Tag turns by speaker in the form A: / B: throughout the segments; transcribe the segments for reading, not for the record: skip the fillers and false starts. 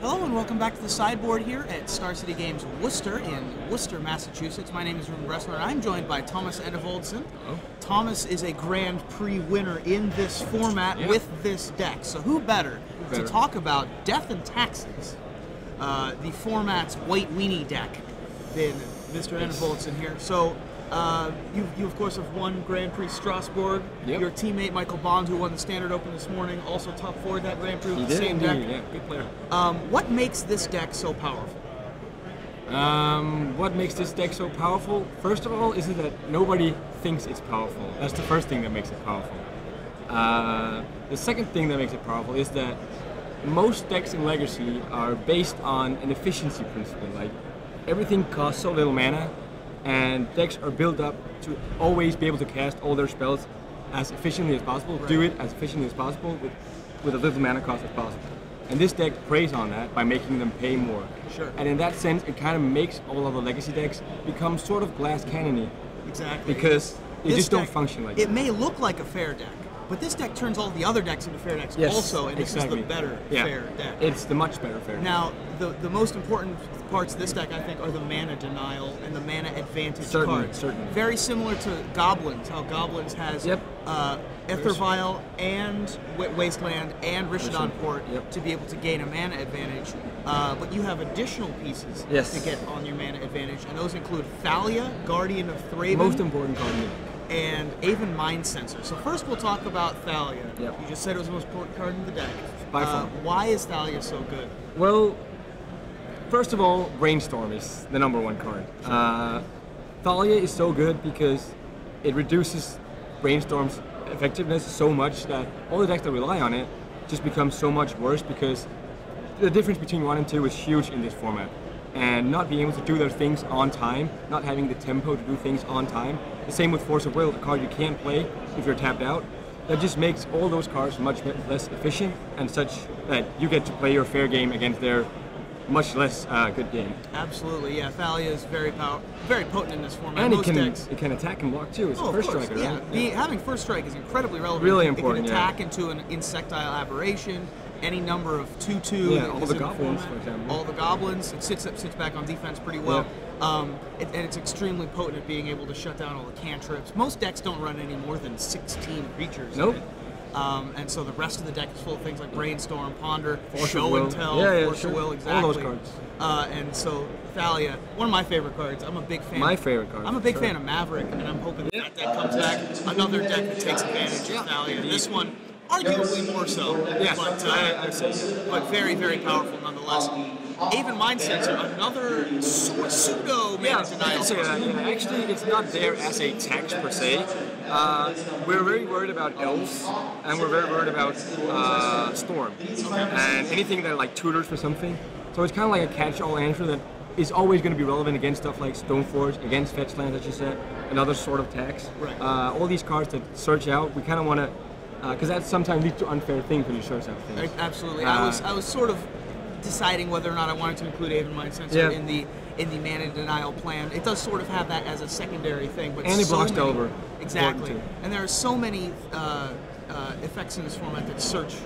A: Hello and welcome back to the sideboard here at Star City Games Worcester in Worcester, Massachusetts. My name is Ruben Bressler and I'm joined by Thomas Enevoldsen.
B: Hello.
A: Thomas is a Grand Prix winner in this format with this deck. So who better to talk about Death and Taxes, the format's white weenie deck, than Mr. Enevoldsen here. So you of course have won Grand Prix Strasbourg.
B: Yep.
A: Your teammate Michael Bond, who won the Standard Open this morning, also top 4 that Grand Prix with the same deck.
B: Yeah, good player.
A: What makes this deck so powerful?
B: What makes this deck so powerful? First of all, is it that nobody thinks it's powerful. That's the first thing that makes it powerful. The second thing that makes it powerful is that most decks in Legacy are based on an efficiency principle. Like, everything costs so little mana, and decks are built up to always be able to cast all their spells as efficiently as possible, do it as efficiently as possible with as little mana cost as possible. And this deck preys on that by making them pay more.
A: Sure.
B: And in that sense, it kind of makes all of the Legacy decks become sort of glass cannon-y.
A: Exactly.
B: Because they just
A: deck,
B: don't function like that.
A: It may look like a fair deck, but this deck turns all the other decks into fair decks also, and this is the better fair deck.
B: It's the much better fair deck.
A: Now, the most important parts of this deck, I think, are the mana denial and the mana advantage cards.
B: Certainly.
A: Very similar to Goblins, how Goblins has Ether Vial and Wasteland and Rishadan Port to be able to gain a mana advantage. But you have additional pieces to get on your mana advantage, and those include Thalia, Guardian of Thraben.
B: Most important card in the deck.
A: And Aven Mind Sensor. So first we'll talk about Thalia.
B: Yep.
A: You just said it was the most important card in the deck.
B: By far.
A: Why is Thalia so good?
B: Well, first of all, Brainstorm is the #1 card. Thalia is so good because it reduces Brainstorm's effectiveness so much that all the decks that rely on it just become so much worse, because the difference between 1 and 2 is huge in this format. And not being able to do their things on time, not having the tempo to do things on time. The same with Force of Will, a card you can't play if you're tapped out. That just makes all those cards much less efficient, and such that you get to play your fair game against their much less good game.
A: Absolutely, yeah. Thalia is very potent in this format.
B: And it can attack and block too. It's a first striker,
A: yeah.
B: right?
A: Having first strike is incredibly relevant.
B: Really important,
A: It can attack into an insectile aberration, any number of 2/2.
B: Yeah, all the goblins, for example.
A: All the goblins. It sits back on defense pretty well. And it's extremely potent at being able to shut down all the cantrips. Most decks don't run any more than 16 creatures.
B: Nope.
A: And so the rest of the deck is full of things like Brainstorm, Ponder,
B: Force
A: Show and Tell, Force of Will, exactly.
B: All those cards.
A: And so Thalia, one of my favorite cards. I'm a big fan.
B: My favorite card.
A: I'm a big fan of Maverick, and I'm hoping that deck comes back. Another deck that takes advantage of Thalia. This one, arguably more so.
B: Yeah,
A: but very, very powerful nonetheless. Aven Mind Sensor, another pseudo mana denial.
B: Actually, it's not there as a tax per se. We're very worried about elves, and we're very worried about storm, and anything that like tutors for something. So it's kind of like a catch-all answer that is always going to be relevant against stuff like Stoneforge, against fetch lands, as you said, and other sort of tax.
A: Right.
B: All these cards that search out, we kind of want to, because that sometimes leads to unfair things when you search out things.
A: Absolutely. I was sort of deciding whether or not I wanted to include Aven Mind Sensor in the mana denial plan. It does sort of have that as a secondary thing, but
B: and it blocks Delver.
A: Exactly. And there are so many effects in this format that search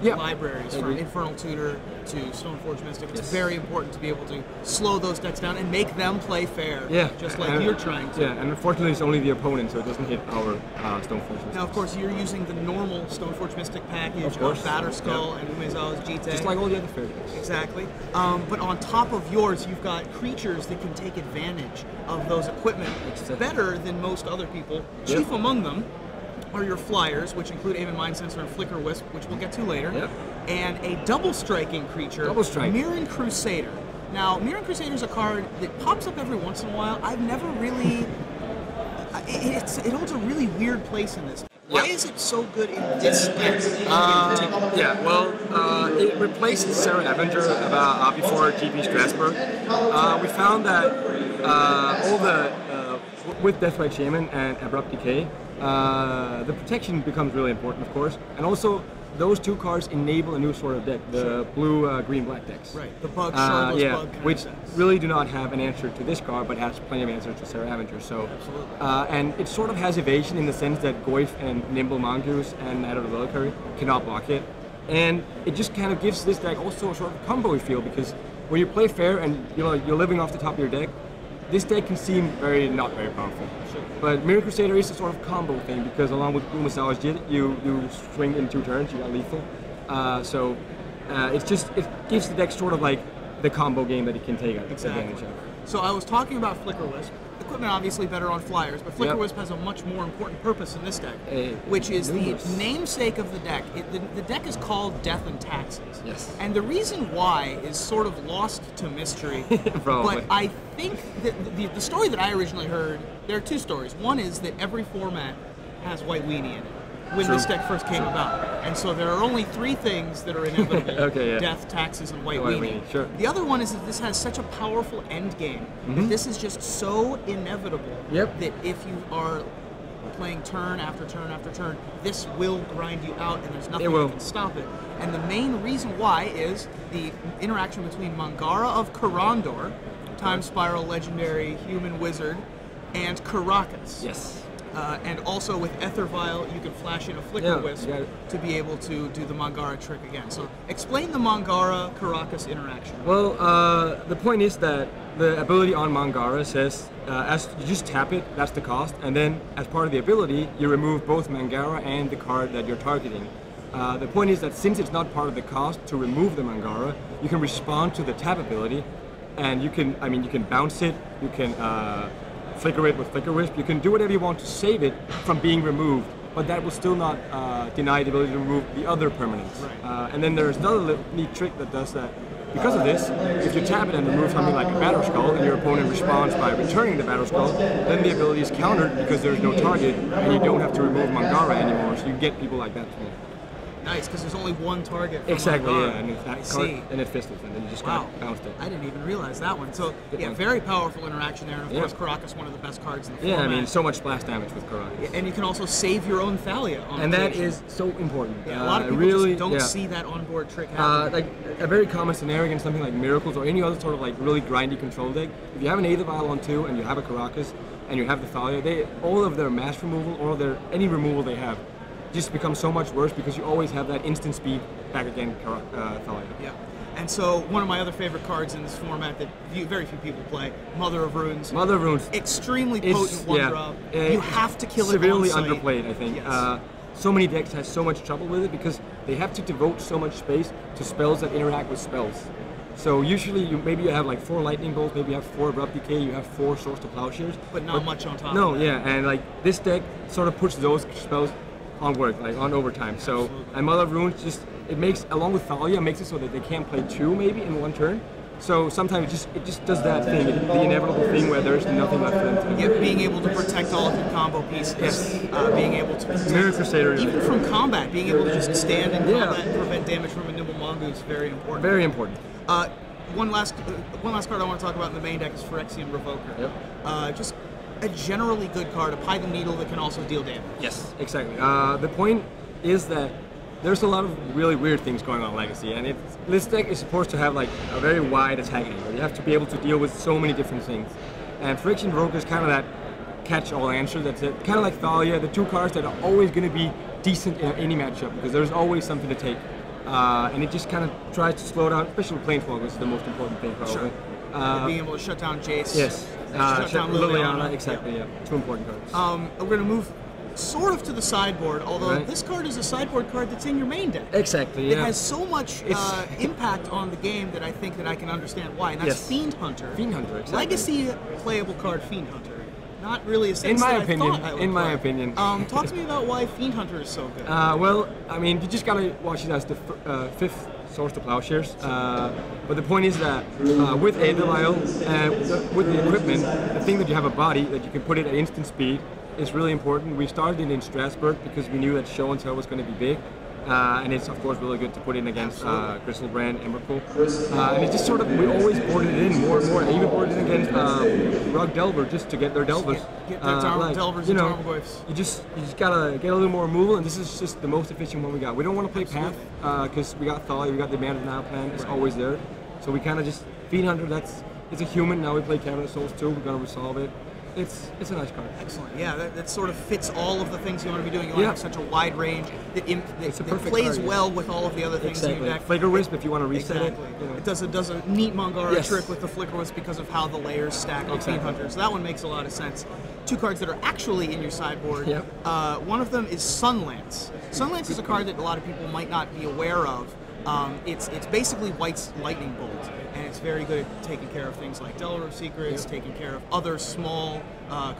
A: libraries, from Infernal Tutor to Stoneforge Mystic. It's very important to be able to slow those decks down and make them play fair, just like you're trying to.
B: Yeah, and unfortunately it's only the opponent, so it doesn't hit our Stoneforge Mystic.
A: Now, of course, you're using the normal Stoneforge Mystic package of Batterskull and Umezawa's Jite.
B: Just like all the other fair decks.
A: Exactly. But on top of yours, you've got creatures that can take advantage of those equipment better than most other people. Chief among them are your flyers, which include Aven Mind Sensor and Flicker Wisp, which we'll get to later, and a double-striking creature, Mirran Crusader. Now, Mirran Crusader is a card that pops up every once in a while. I've never really... it holds a really weird place in this. Why is it so good in this deck?
B: It replaced Sarah Avenger before GP Strasbourg. We found that with Deathrite Shaman and Abrupt Decay, the protection becomes really important, of course, and also those two cards enable a new sort of deck, the blue, green, black decks.
A: Right, the bug, bug
B: which really do not have an answer to this card, but has plenty of answers to Sarah Avenger. So, and it sort of has evasion in the sense that Goyf and Nimble Mongoose and Night of the Reliquary cannot block it. And it just kind of gives this deck also a sort of combo feel, because when you play fair and you're living off the top of your deck, this deck can seem not very powerful.
A: Sure.
B: But Mirror Crusader is a sort of combo thing, because along with Umasawa's Jit, you swing in 2 turns, you got lethal. It gives the deck sort of like the combo game that it can take advantage of.
A: So I was talking about Flicker Wisp. Equipment obviously better on flyers, but Flicker Wisp has a much more important purpose in this deck, which is the namesake of the deck. The deck is called Death and Taxes.
B: Yes.
A: And the reason why is sort of lost to mystery. But I think that the story that I originally heard, there are 2 stories. One is that every format has White Weenie in it when this deck first came about. And so there are only 3 things that are inevitable. Death, Taxes, and White Weenie.
B: Sure.
A: The other one is that this has such a powerful end game. That this is just so inevitable that if you are playing turn after turn after turn, this will grind you out, and there's nothing that can stop it. And the main reason why is the interaction between Mangara of Karandor, Time Spiral Legendary Human Wizard, and Caracas.
B: Yes.
A: And also with Ether Vial, you can flash in a Flicker Wisp to be able to do the Mangara trick again. So explain the Mangara-Caracas interaction.
B: Well, the point is that the ability on Mangara says, as you just tap it, that's the cost, and then as part of the ability, you remove both Mangara and the card that you're targeting. The point is that since it's not part of the cost to remove the Mangara, you can respond to the tap ability, and you can bounce it, you can flicker it with Flicker Wisp, you can do whatever you want to save it from being removed, but that will still not deny the ability to remove the other permanents. And then there's another neat trick that does that. Because of this, if you tap it and remove something like a Battle Skull, and your opponent responds by returning the Battle Skull, then the ability is countered because there's no target, and you don't have to remove Mangara anymore, so you get people like that.
A: Nice, because there's only one target.
B: Exactly,
A: Mangara.
B: yeah, and if that card, and it fistles, and then you just bounced it.
A: I didn't even realize that one. So, very powerful interaction there, and of course, Caracas, one of the best cards in the format.
B: I mean, so much splash damage with Caracas.
A: And you can also save your own Thalia on
B: and that is so important.
A: A lot of people just don't see that onboard trick happen.
B: Like a very common scenario against something like Miracles or any other sort of like really grindy control deck, if you have an Aether Vial on 2 and you have a Caracas and you have the Thalia, all of their mass removal or any removal they have just becomes so much worse because you always have that instant speed back again, Thalia.
A: Yeah. And so one of my other favorite cards in this format that very few people play, Mother of Runes.
B: Mother of Runes.
A: Extremely potent one-drop. You have to kill it
B: severely
A: on site.
B: underplayed, I think. So many decks have so much trouble with it because they have to devote so much space to spells that interact with spells. So usually maybe you have like 4 Lightning Bolts, maybe you have 4 Abrupt Decay, you have 4 Swords to Plowshares.
A: But not much on top
B: of
A: that.
B: And like this deck sort of puts those spells on work, like on overtime. So, and Mother of Runes it makes, along with Thalia, makes it so that they can't play 2 maybe in 1 turn. So sometimes it just does that thing, the inevitable thing where there's nothing left for them to do.
A: Being able to protect all of your combo pieces, being able to protect,
B: Mirror Crusader,
A: even from combat, being able to just stand in combat and prevent damage from a Nimble Mongoose is very important.
B: Very important.
A: One last card I want to talk about in the main deck is Phyrexian Revoker. Just a generally good card, a Python Needle that can also deal damage.
B: Yes, exactly. The point is that there's a lot of really weird things going on in Legacy, and this deck is supposed to have like a very wide attack angle. You have to be able to deal with so many different things. And Phyrexian Revoker is kind of that catch-all answer. That's it. Kind of like Thalia, the 2 cards that are always going to be decent in any matchup because there's always something to take. And it just kind of tries to slow down, especially with Planeswalkers is the most important thing probably.
A: Sure. Being able to shut down Jace.
B: Yes.
A: Shut down Liliana.
B: Exactly, 2 important cards.
A: We're going to move sort of to the sideboard, although this card is a sideboard card that's in your main deck.
B: Exactly,
A: It has so much impact on the game that I think that I can understand why, and that's Fiend Hunter.
B: Fiend Hunter, exactly.
A: Legacy playable card Fiend Hunter. Not really a sense
B: In my opinion.
A: Talk to me about why Fiend Hunter is so good.
B: Well, I mean, you just gotta watch it as the 5th Swords to Plowshares. But the point is that with Aether Vial and with the equipment, the thing that you have a body that you can put it at instant speed is really important. We started it in Strasbourg because we knew that Show and Tell was going to be big. And it's of course really good to put in against Griselbrand, Emrakul. And it's just sort of, we always boarded it in more and more. I even boarded it against Rug Delver just to get their Delvers.
A: Get their Delvers and Tarmogoyfs.
B: You just gotta get a little more removal, and this is just the most efficient one we got. We don't want to play Path because we got Thalia, we got the Man of Now plan, it's always there. So we kind of just, Fiend Hunter, it's a human, now we play Cabinet Souls too, we're gonna resolve it. it's a nice card.
A: Excellent. Yeah, that sort of fits all of the things you want to be doing. You want to have such a wide range that plays
B: card,
A: well with all of the other things in your deck.
B: Flicker Wisp if you want to reset it. You know.
A: It does a neat Mangara trick with the Flicker Wisp because of how the layers stack on Fiend Hunter. So that one makes a lot of sense. 2 cards that are actually in your sideboard.
B: Yep.
A: One of them is Sunlance. Sunlance is a card that a lot of people might not be aware of. It's basically White's Lightning Bolt, and it's very good at taking care of things like Delaware Secrets, taking care of other small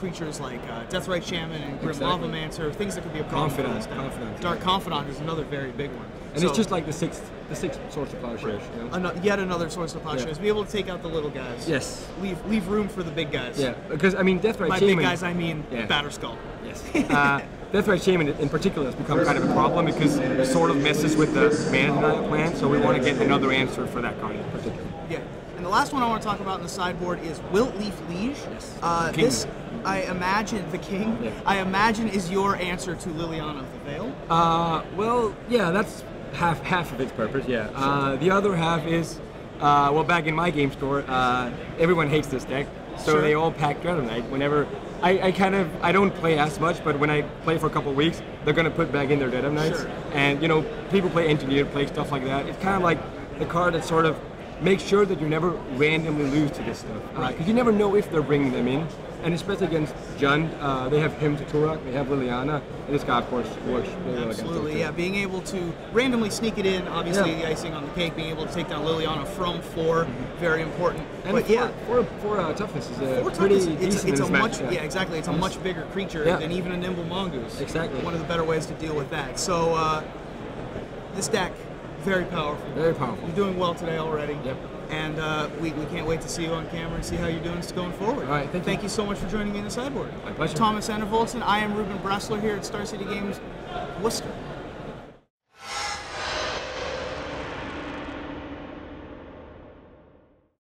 A: creatures like Deathrite Shaman and Grim Lavamancer, things that could be a problem for this deck. Dark Confidant is another very big one.
B: And it's just like the sixth source of plowshares. You know?
A: Yet another source of plowshares. Be able to take out the little guys.
B: Yes.
A: Leave room for the big guys.
B: Yeah, because I mean, Deathrite Shaman.
A: By big guys, I mean Batterskull.
B: Yes. Deathrite Shaman in particular has become kind of a problem because it sort of messes with the mana denial plan. So we want to get another answer for that card in particular.
A: Yeah. And the last one I want to talk about in the sideboard is Wiltleaf Liege.
B: Yes.
A: This, I imagine, the king.
B: Yeah.
A: I imagine is your answer to Liliana of the Veil.
B: Well, yeah, that's half of its purpose. Yeah. The other half is, well, back in my game store, everyone hates this deck, so they all pack Dread Knight. Whenever I don't play as much, but when I play for a couple of weeks, they're gonna put back in their Dead of Knights, and you know, people play Engineered, play stuff like that. It's kind of like the card that sort of makes sure that you never randomly lose to this stuff, because you never know if they're bringing them in. And especially against Jund, they have him to Turok, they have Liliana, and this guy, of course, works really well against them.
A: Absolutely, yeah. Being able to randomly sneak it in, obviously the icing on the cake, being able to take down Liliana from 4, very important.
B: And
A: but
B: for toughness is pretty decent.
A: It's a
B: match,
A: much, exactly. It's a much bigger creature than even a Nimble Mongoose.
B: Exactly.
A: One of the better ways to deal with that. So this deck, very powerful.
B: Very powerful.
A: You're doing well today already.
B: Yep.
A: And we can't wait to see you on camera and see how you're doing going forward.
B: All right, thank you
A: so much for joining me in the sideboard.
B: My pleasure.
A: Thomas Enevoldsen, I am Ruben Bressler here at Star City Games, Worcester.